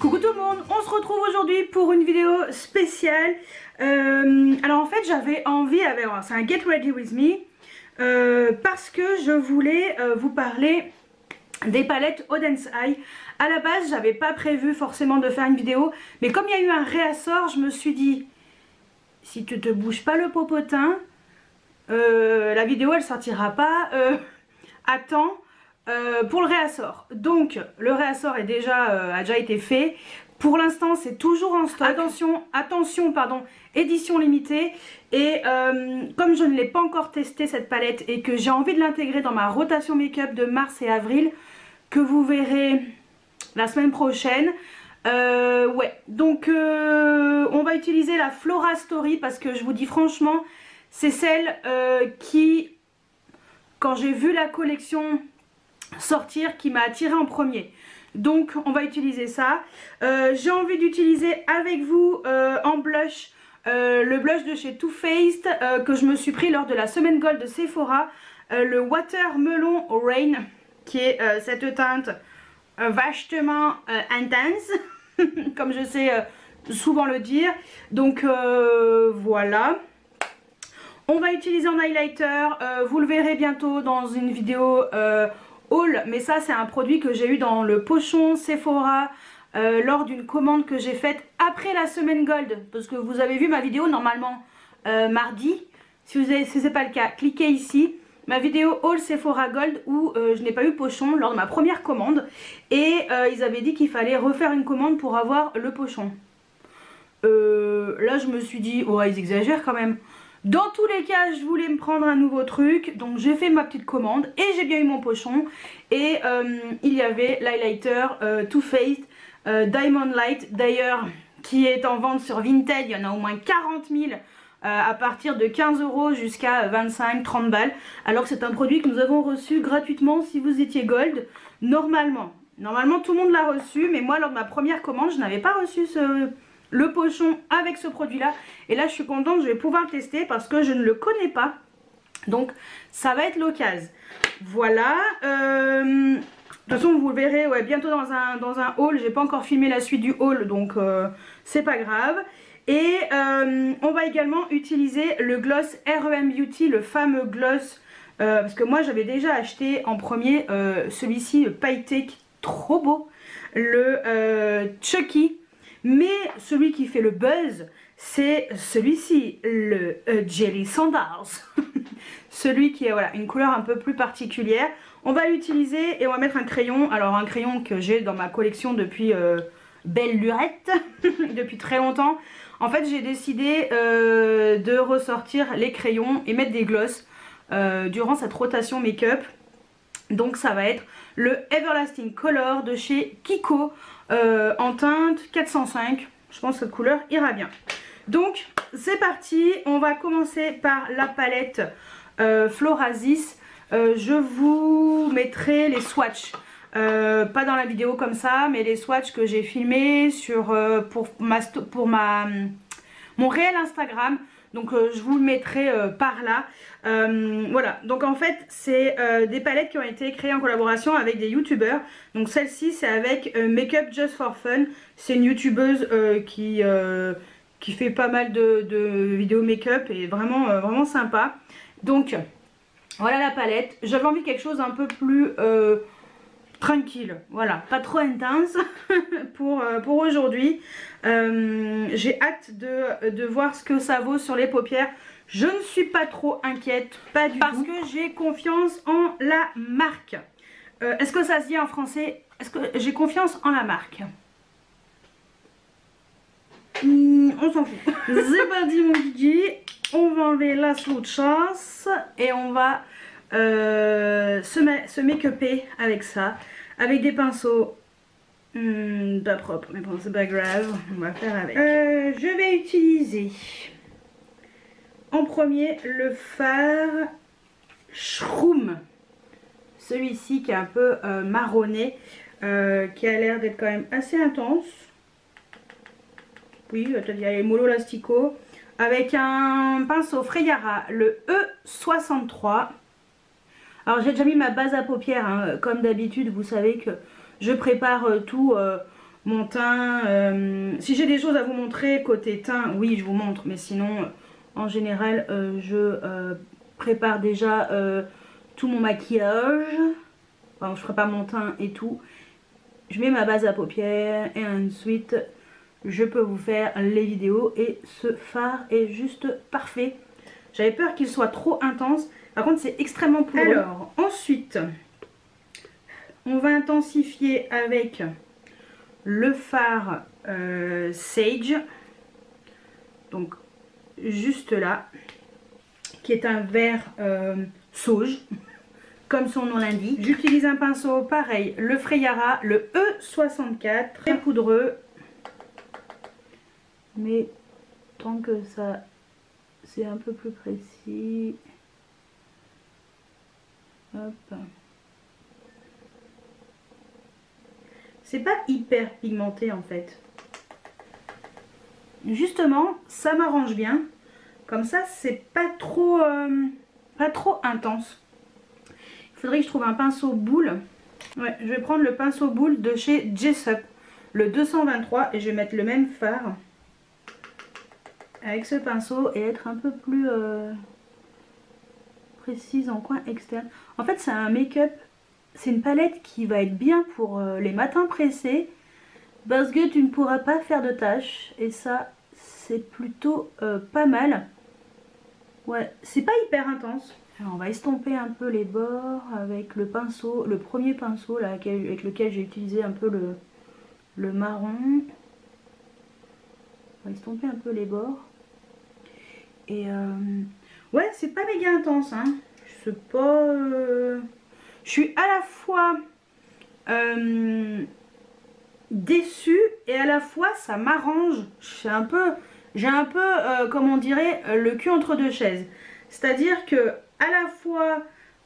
Coucou tout le monde, on se retrouve aujourd'hui pour une vidéo spéciale. Alors en fait j'avais envie, c'est un Get Ready With Me, parce que je voulais vous parler des palettes Odense Eye. À la base j'avais pas prévu forcément de faire une vidéo, mais comme il y a eu un réassort, je me suis dit, si tu te bouges pas le popotin, la vidéo elle sortira pas à temps. Pour le réassort. Donc le réassort a déjà été fait. Pour l'instant c'est toujours en stock. Attention pardon, édition limitée. Et comme je ne l'ai pas encore testé cette palette et que j'ai envie de l'intégrer dans ma rotation make-up de mars et avril, que vous verrez la semaine prochaine, donc on va utiliser la Flora Story parce que je vous dis franchement c'est celle qui, quand j'ai vu la collection sortir, qui m'a attiré en premier. Donc on va utiliser ça. J'ai envie d'utiliser avec vous en blush le blush de chez Too Faced que je me suis pris lors de la semaine gold de Sephora, le Watermelon Rain, qui est cette teinte vachement intense comme je sais souvent le dire. Donc voilà. On va utiliser en highlighter, vous le verrez bientôt dans une vidéo haul, mais ça c'est un produit que j'ai eu dans le pochon Sephora lors d'une commande que j'ai faite après la semaine gold, parce que vous avez vu ma vidéo normalement mardi. Si ce n'est pas le cas, cliquez ici, ma vidéo haul Sephora Gold où je n'ai pas eu pochon lors de ma première commande, et ils avaient dit qu'il fallait refaire une commande pour avoir le pochon. Là je me suis dit, oh ils exagèrent quand même. Dans tous les cas je voulais me prendre un nouveau truc, donc j'ai fait ma petite commande et j'ai bien eu mon pochon. Et il y avait l'highlighter Too Faced Diamond Light, d'ailleurs qui est en vente sur Vinted. Il y en a au moins 40 000 à partir de 15 € jusqu'à 25-30 balles, alors que c'est un produit que nous avons reçu gratuitement si vous étiez gold. Normalement tout le monde l'a reçu, mais moi lors de ma première commande je n'avais pas reçu le pochon avec ce produit là, et là je suis contente, je vais pouvoir le tester parce que je ne le connais pas, donc ça va être l'occasion. Voilà, de toute façon vous le verrez bientôt dans un haul. J'ai pas encore filmé la suite du haul, donc c'est pas grave. Et on va également utiliser le gloss R.E.M. Beauty, le fameux gloss, parce que moi j'avais déjà acheté en premier celui-ci pailleté, trop beau, le Chucky. Mais celui qui fait le buzz, c'est celui-ci, le Jelly Sandals. Celui qui est une couleur un peu plus particulière. On va l'utiliser et on va mettre un crayon. Alors un crayon que j'ai dans ma collection depuis belle lurette, depuis très longtemps. En fait j'ai décidé de ressortir les crayons et mettre des glosses durant cette rotation make-up. Donc ça va être le Everlasting Color de chez Kiko en teinte 405. Je pense que cette couleur ira bien. Donc c'est parti, on va commencer par la palette Florasis. Je vous mettrai les swatchs, pas dans la vidéo comme ça, mais les swatchs que j'ai filmés pour mon réel Instagram. Donc je vous le mettrai par là. Voilà, donc en fait c'est des palettes qui ont été créées en collaboration avec des youtubeurs. Donc celle-ci c'est avec Makeup Just for Fun. C'est une youtubeuse qui fait pas mal de vidéos make-up et vraiment sympa. Donc voilà la palette. J'avais envie de quelque chose un peu plus tranquille, voilà, pas trop intense pour aujourd'hui. J'ai hâte de voir ce que ça vaut sur les paupières. Je ne suis pas trop inquiète, pas du tout, parce que j'ai confiance en la marque. Est-ce que ça se dit en français? Est-ce que j'ai confiance en la marque? On s'en fout. C'est parti mon Guigui. On va enlever la swatchasse et on va se make-upper avec ça, avec des pinceaux pas propres, mais bon c'est pas grave, on va faire avec. Je vais utiliser en premier le fard Shroom, celui-ci qui est un peu marronné, qui a l'air d'être quand même assez intense. Oui, il y a les mollo lastico, avec un pinceau Freyara, le E63. Alors j'ai déjà mis ma base à paupières, hein. Comme d'habitude vous savez que je prépare tout mon teint. Si j'ai des choses à vous montrer côté teint, oui je vous montre, mais sinon en général je prépare déjà tout mon maquillage. Enfin, je prépare mon teint et tout. Je mets ma base à paupières et ensuite je peux vous faire les vidéos et ce fard est juste parfait. J'avais peur qu'il soit trop intense. Par contre c'est extrêmement poudreux. Alors ensuite on va intensifier avec le fard Sage. Donc juste là. Qui est un vert sauge. Comme son nom l'indique. J'utilise un pinceau pareil. Le Freyara, le E64. Très poudreux. Mais tant que ça c'est un peu plus précis. Hop. C'est pas hyper pigmenté en fait. Justement, ça m'arrange bien. Comme ça, c'est pas trop intense. Il faudrait que je trouve un pinceau boule. Ouais, je vais prendre le pinceau boule de chez Jessup, le 223, et je vais mettre le même fard avec ce pinceau et être un peu plus précise en coin externe. En fait, c'est un make-up, c'est une palette qui va être bien pour les matins pressés parce que tu ne pourras pas faire de tâches et ça, c'est plutôt pas mal. Ouais, c'est pas hyper intense. Alors, on va estomper un peu les bords avec le pinceau, le premier pinceau là, avec lequel j'ai utilisé un peu le marron. On va estomper un peu les bords. Et ouais, c'est pas méga intense, hein. Je sais pas. Je suis à la fois déçue et à la fois ça m'arrange. J'ai un peu, comme on dirait, le cul entre deux chaises. C'est-à-dire que à la fois,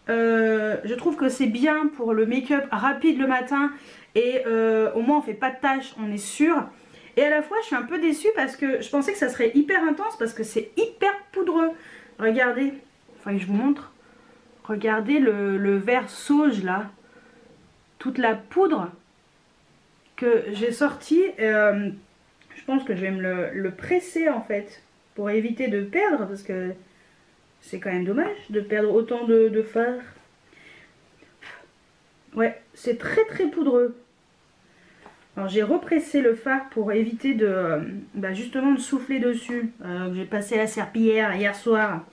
je trouve que c'est bien pour le make-up rapide le matin et au moins on fait pas de tâches, on est sûr. Et à la fois, je suis un peu déçue parce que je pensais que ça serait hyper intense parce que c'est hyper poudreux. Regardez, enfin je vous montre. Regardez le vert sauge là. Toute la poudre que j'ai sortie. Je pense que je vais me le presser en fait pour éviter de perdre parce que c'est quand même dommage de perdre autant de fard. Ouais, c'est très très poudreux. Alors j'ai repressé le fard pour éviter de justement de souffler dessus. J'ai passé la serpillière hier soir.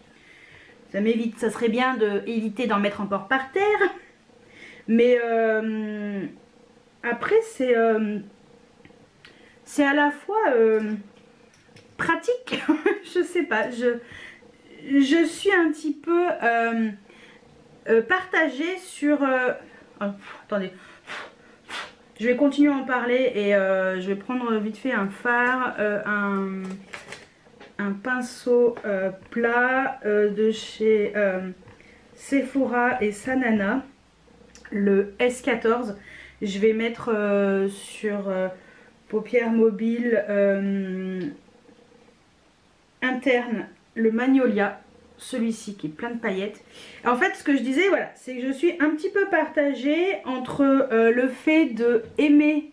Ça m'évite, ça serait bien d'éviter d'en mettre encore par terre. Mais après c'est à la fois pratique. Je sais pas, je suis un petit peu partagée sur... oh, attendez. Je vais continuer à en parler et je vais prendre vite fait un fard, un pinceau plat de chez Sephora et Sanana, le S14. Je vais mettre sur paupières mobiles interne le Magnolia, celui-ci qui est plein de paillettes. En fait, ce que je disais, voilà, c'est que je suis un petit peu partagée entre le fait de aimer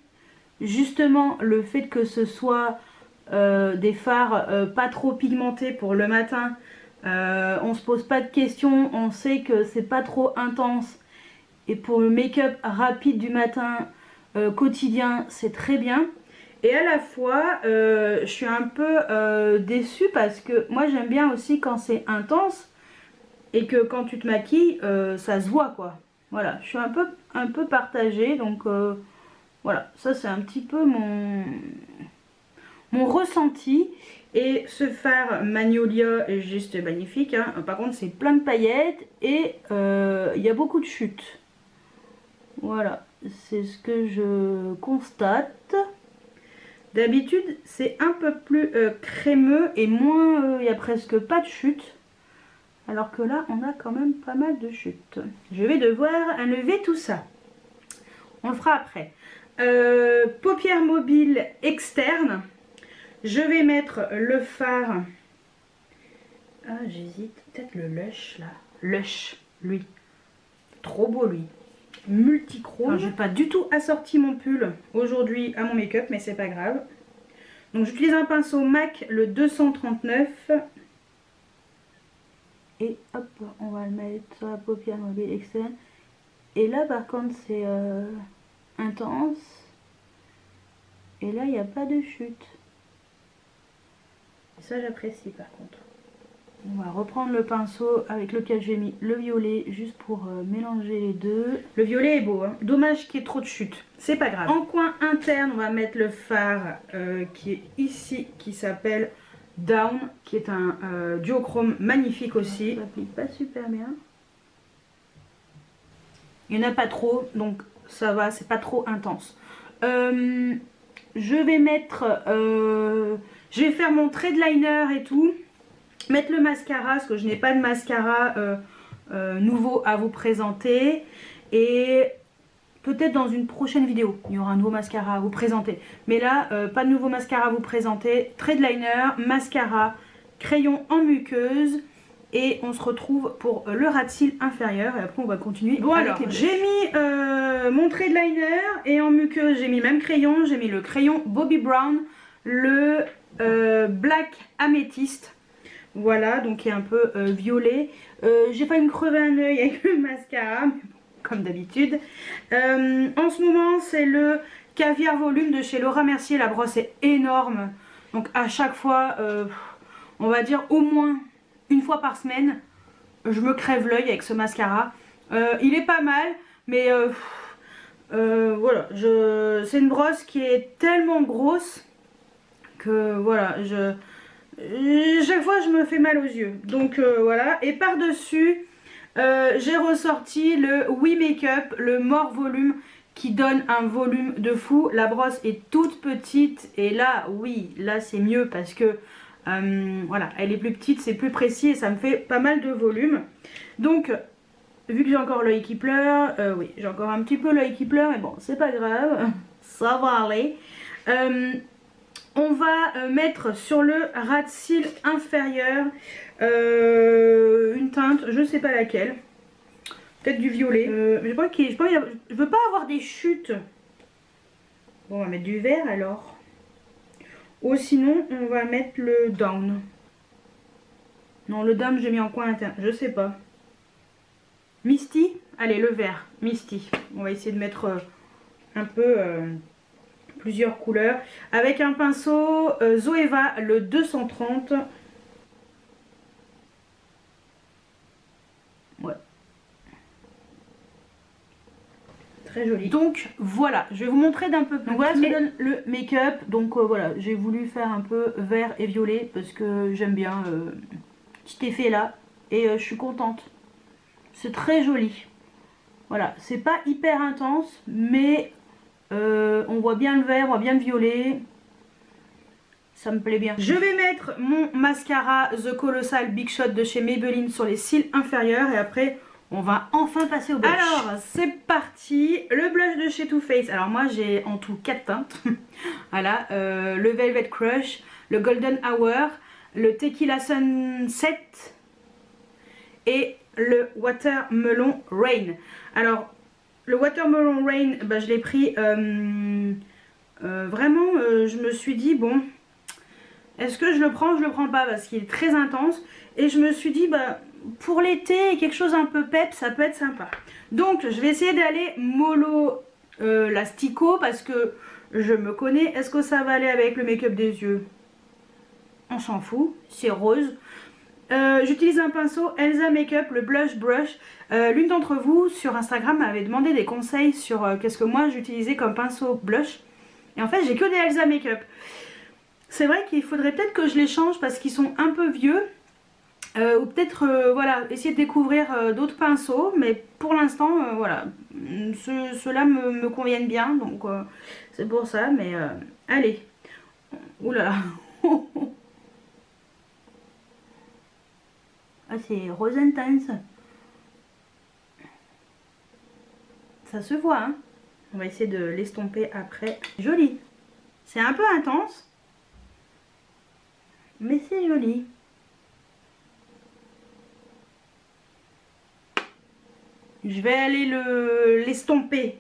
justement le fait que ce soit des fards pas trop pigmentés pour le matin. On se pose pas de questions, on sait que c'est pas trop intense. Et pour le make-up rapide du matin, quotidien, c'est très bien. Et à la fois, je suis un peu déçue parce que moi j'aime bien aussi quand c'est intense et que quand tu te maquilles, ça se voit quoi. Voilà, je suis un peu partagée, donc voilà, ça c'est un petit peu mon ressenti. Et ce fard Magnolia est juste magnifique, hein. Par contre c'est plein de paillettes et il y a beaucoup de chutes. Voilà, c'est ce que je constate. D'habitude, c'est un peu plus crémeux et moins, il n'y a presque pas de chute. Alors que là, on a quand même pas mal de chutes. Je vais devoir enlever tout ça. On le fera après. Paupières mobiles externes. Je vais mettre le fard. Ah, j'hésite. Peut-être le Lush, là. Lush, lui. Trop beau, lui. multichrome. J'ai pas du tout assorti mon pull aujourd'hui à mon make-up, mais c'est pas grave. Donc j'utilise un pinceau MAC, le 239. Et hop, on va le mettre sur la paupière mobile externe. Et là par contre c'est intense. Et là il n'y a pas de chute. Et ça j'apprécie par contre. On va reprendre le pinceau avec lequel j'ai mis le violet juste pour mélanger les deux. Le violet est beau, hein. Dommage qu'il y ait trop de chute. C'est pas grave. En coin interne, on va mettre le fard qui est ici, qui s'appelle Down, qui est un duochrome magnifique aussi. Ça applique pas super bien. Il n'y en a pas trop, donc ça va, c'est pas trop intense. Je vais mettre... je vais faire mon trait de liner et tout. Mettre le mascara, parce que je n'ai pas de mascara nouveau à vous présenter. Et peut-être dans une prochaine vidéo, il y aura un nouveau mascara à vous présenter. Mais là, pas de nouveau mascara à vous présenter. Trait de liner, mascara, crayon en muqueuse. Et on se retrouve pour le ras de cils inférieur. Et après, on va continuer. Bon alors, j'ai mis mon trait de liner. Et en muqueuse, j'ai mis le même crayon. J'ai mis le crayon Bobbi Brown. Le Black Amethyst. Voilà, donc qui est un peu violet. J'ai failli me crever un œil avec le mascara, comme d'habitude. En ce moment, c'est le Caviar Volume de chez Laura Mercier. La brosse est énorme. Donc à chaque fois, on va dire au moins une fois par semaine, je me crève l'œil avec ce mascara. Il est pas mal, mais voilà. C'est une brosse qui est tellement grosse que voilà, chaque fois je me fais mal aux yeux, donc voilà. Et par dessus j'ai ressorti le We Makeup, le More Volume, qui donne un volume de fou. La brosse est toute petite et là oui, là c'est mieux parce que voilà, elle est plus petite, c'est plus précis et ça me fait pas mal de volume. Donc vu que j'ai encore l'œil qui pleure, oui j'ai encore un petit peu l'œil qui pleure, mais bon c'est pas grave, ça va aller. On va mettre sur le ras de cils inférieur une teinte, je sais pas laquelle, peut-être du violet. Je veux pas avoir des chutes. Bon, on va mettre du vert alors. Ou sinon, on va mettre le down. Non, le down, j'ai mis en coin interne, je sais pas. Misty, allez, le vert, Misty. On va essayer de mettre un peu... plusieurs couleurs avec un pinceau Zoeva, le 230. Ouais, très joli. Donc voilà, je vais vous montrer d'un peu plus. Donc voilà ce que donne le make-up. Donc voilà, j'ai voulu faire un peu vert et violet parce que j'aime bien petit effet là et je suis contente. C'est très joli. Voilà, c'est pas hyper intense, mais on voit bien le vert, on voit bien le violet. Ça me plaît bien. Je vais mettre mon mascara The Colossal Big Shot de chez Maybelline sur les cils inférieurs. Et après, on va enfin passer au blush. Alors, c'est parti. Le blush de chez Too Faced. Alors moi, j'ai en tout 4 teintes. Voilà, le Velvet Crush, le Golden Hour, le Tequila Sunset et le Watermelon Rain. Alors... le Watermelon Rain, bah, je l'ai pris vraiment, je me suis dit, bon, est-ce que je le prends ou je le prends pas, parce qu'il est très intense. Et je me suis dit, bah, pour l'été, quelque chose un peu pep, ça peut être sympa. Donc, je vais essayer d'aller mollo l'astico, parce que je me connais. Est-ce que ça va aller avec le make-up des yeux? On s'en fout, c'est rose. J'utilise un pinceau Elsa Makeup, le Blush Brush. L'une d'entre vous sur Instagram m'avait demandé des conseils sur qu'est-ce que moi j'utilisais comme pinceau blush. Et en fait j'ai que des Elsa Makeup. C'est vrai qu'il faudrait peut-être que je les change parce qu'ils sont un peu vieux. Ou peut-être voilà, essayer de découvrir d'autres pinceaux. Mais pour l'instant voilà, ceux-là me conviennent bien. Donc c'est pour ça. Mais allez. Ouh là là. Ah, c'est rose intense. Ça se voit, hein. On va essayer de l'estomper après. Joli. C'est un peu intense. Mais c'est joli. je vais aller l'estomper.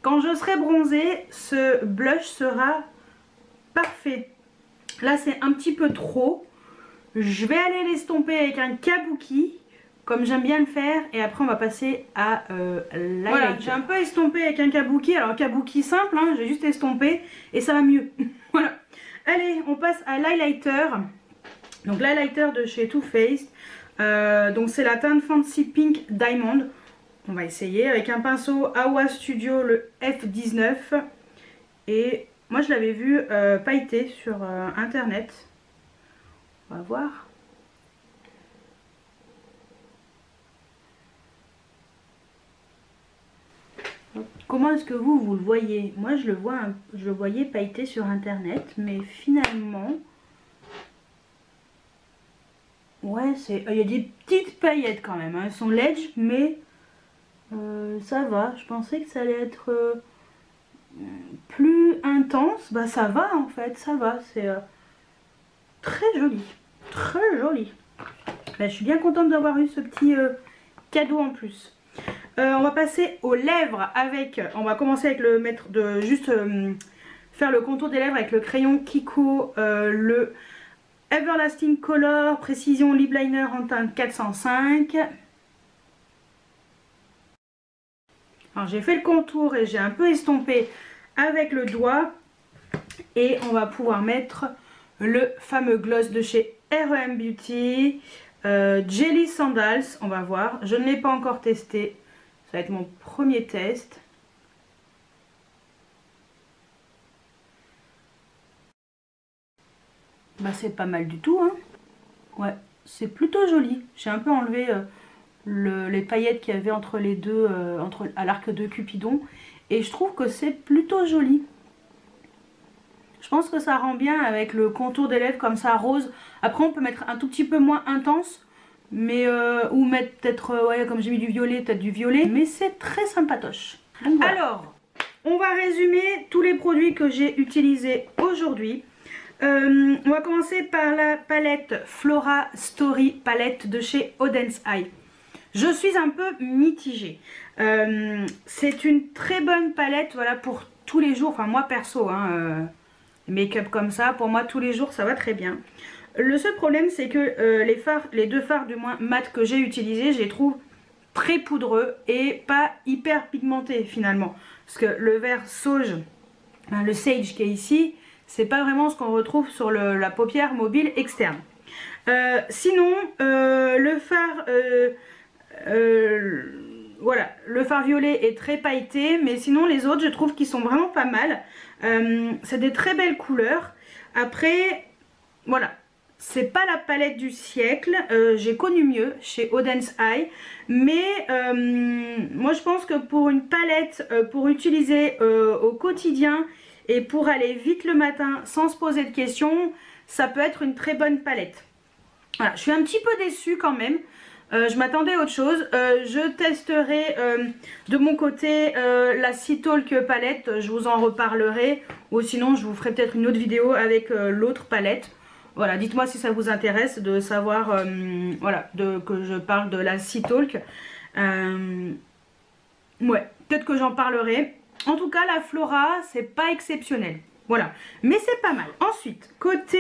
Quand je serai bronzée, ce blush sera parfait. Là c'est un petit peu trop. Je vais aller l'estomper avec un kabuki, comme j'aime bien le faire, et après on va passer à l'highlighter. Voilà, j'ai un peu estompé avec un kabuki, alors kabuki simple, hein, j'ai juste estompé et ça va mieux. Voilà. Allez, on passe à l'highlighter. Donc l'highlighter de chez Too Faced, donc c'est la teinte Fancy Pink Diamond. On va essayer avec un pinceau Awa Studio, le F19. Et moi je l'avais vu pailleté sur internet. On va voir. Comment est-ce que vous le voyez? Moi je le voyais pailleté sur internet, mais finalement, ouais, il y a des petites paillettes quand même, hein. Elles sont ledge, mais ça va. Je pensais que ça allait être plus intense. Bah ça va en fait, ça va. C'est très joli, très joli. Bah, je suis bien contente d'avoir eu ce petit cadeau en plus. On va passer aux lèvres avec, on va commencer avec le mettre de juste faire le contour des lèvres avec le crayon Kiko, le Everlasting Color Précision Lip Liner en teinte 405. Alors j'ai fait le contour et j'ai un peu estompé avec le doigt. Et on va pouvoir mettre le fameux gloss de chez R.E.M. Beauty, Jelly Sandals, on va voir. Je ne l'ai pas encore testé. Ça va être mon premier test. Bah c'est pas mal du tout, hein. Ouais, c'est plutôt joli. J'ai un peu enlevé les paillettes qu'il y avait entre les deux, à l'arc de Cupidon. Et je trouve que c'est plutôt joli. Je pense que ça rend bien avec le contour des lèvres comme ça, rose. Après on peut mettre un tout petit peu moins intense. Mais ou mettre peut-être, ouais, comme j'ai mis du violet, peut-être du violet. Mais c'est très sympatoche. Donc, voilà. Alors, on va résumer tous les produits que j'ai utilisés aujourd'hui. On va commencer par la palette Flora Story palette de chez Odense Eye. Je suis un peu mitigée. C'est une très bonne palette, voilà, pour tous les jours. Enfin moi perso, hein, make-up comme ça, pour moi tous les jours ça va très bien. Le seul problème c'est que les deux fards du moins mat que j'ai utilisés, je les trouve très poudreux et pas hyper pigmentés finalement. Parce que le vert sauge, hein, le sage qui est ici, c'est pas vraiment ce qu'on retrouve sur la paupière mobile externe. Sinon, le fard, voilà, le fard violet est très pailleté, mais sinon les autres je trouve qu'ils sont vraiment pas mal. C'est des très belles couleurs. Après, voilà. C'est pas la palette du siècle, j'ai connu mieux chez Odense Eye, mais moi je pense que pour une palette pour utiliser au quotidien et pour aller vite le matin sans se poser de questions, ça peut être une très bonne palette. Voilà, je suis un petit peu déçue quand même, je m'attendais à autre chose. Je testerai de mon côté la Citalk palette, je vous en reparlerai, ou sinon je vous ferai peut-être une autre vidéo avec l'autre palette. Voilà, dites-moi si ça vous intéresse de savoir, voilà, que je parle de la Citalk. Ouais, peut-être que j'en parlerai. En tout cas, la Flora, c'est pas exceptionnel. Voilà, mais c'est pas mal. Ensuite, côté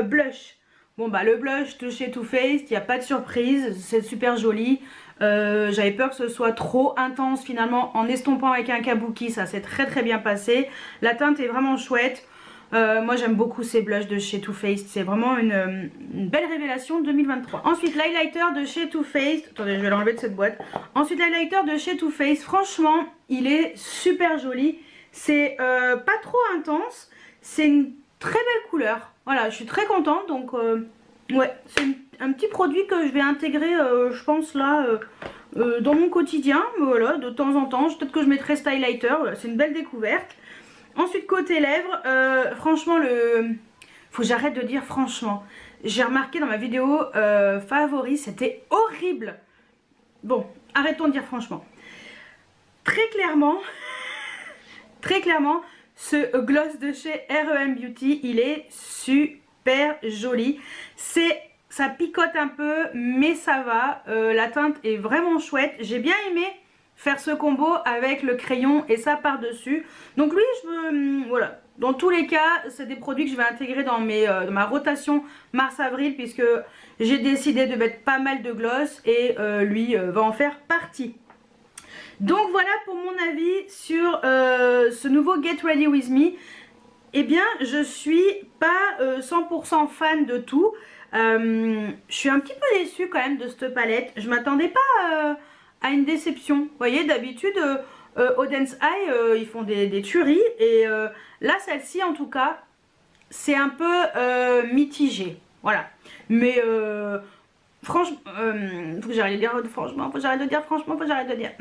blush. Bon bah le blush de chez Too Faced, il n'y a pas de surprise, c'est super joli. J'avais peur que ce soit trop intense finalement en estompant avec un kabuki, ça s'est très bien passé. La teinte est vraiment chouette. Moi j'aime beaucoup ces blushs de chez Too Faced, c'est vraiment une belle révélation 2023. Ensuite l'highlighter de chez Too Faced, attendez je vais l'enlever de cette boîte. Ensuite l'highlighter de chez Too Faced, franchement il est super joli, c'est pas trop intense, c'est une très belle couleur. Voilà, je suis très contente, donc ouais, c'est un petit produit que je vais intégrer je pense là dans mon quotidien, voilà, de temps en temps, peut-être que je mettrai ce highlighter, voilà, c'est une belle découverte. Ensuite côté lèvres, franchement faut que j'arrête de dire franchement. J'ai remarqué dans ma vidéo favori, c'était horrible. Bon, arrêtons de dire franchement. Très clairement, ce gloss de chez R.E.M. Beauty, il est super joli. ça picote un peu, mais ça va. La teinte est vraiment chouette. j'ai bien aimé faire ce combo avec le crayon et ça par-dessus. Donc lui, voilà. Dans tous les cas, c'est des produits que je vais intégrer dans ma rotation mars-avril, puisque j'ai décidé de mettre pas mal de gloss et lui va en faire partie. Donc voilà pour mon avis sur ce nouveau Get Ready With Me. Eh bien, je suis pas 100% fan de tout. Je suis un petit peu déçue quand même de cette palette. Je m'attendais pas à une déception. Vous voyez, d'habitude, Auden's Eye, ils font des tueries. Et là, celle-ci, en tout cas, c'est un peu mitigé. Voilà. Mais franchement, faut que j'arrête de dire franchement, faut que j'arrête de dire franchement, faut que j'arrête de dire.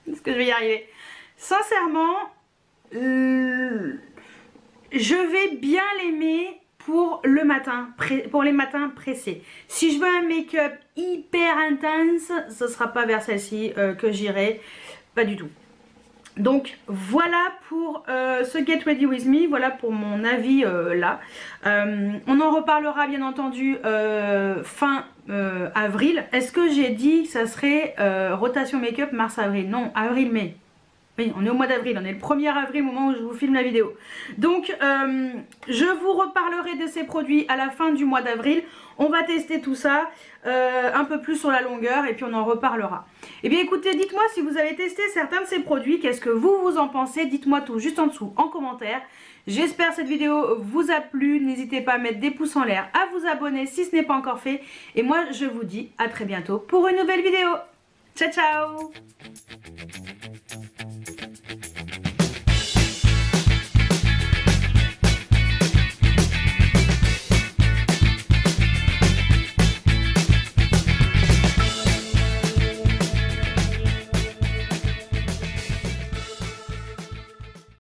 Est-ce que je vais y arriver? Sincèrement, je vais bien l'aimer pour le matin, pour les matins pressés. Si je veux un make-up hyper intense, ce sera pas vers celle-ci que j'irai, pas du tout. Donc voilà pour ce Get Ready With Me, voilà pour mon avis là. On en reparlera bien entendu fin avril. Est-ce que j'ai dit que ça serait rotation make-up mars-avril? Non, avril-mai. Oui, on est au mois d'avril, on est le 1er avril au moment où je vous filme la vidéo. Donc je vous reparlerai de ces produits à la fin du mois d'avril. On va tester tout ça un peu plus sur la longueur et puis on en reparlera. Et bien écoutez, dites-moi si vous avez testé certains de ces produits, qu'est-ce que vous en pensez? Dites-moi tout juste en dessous en commentaire. J'espère que cette vidéo vous a plu. N'hésitez pas à mettre des pouces en l'air, à vous abonner si ce n'est pas encore fait. Et moi je vous dis à très bientôt pour une nouvelle vidéo. Ciao ciao!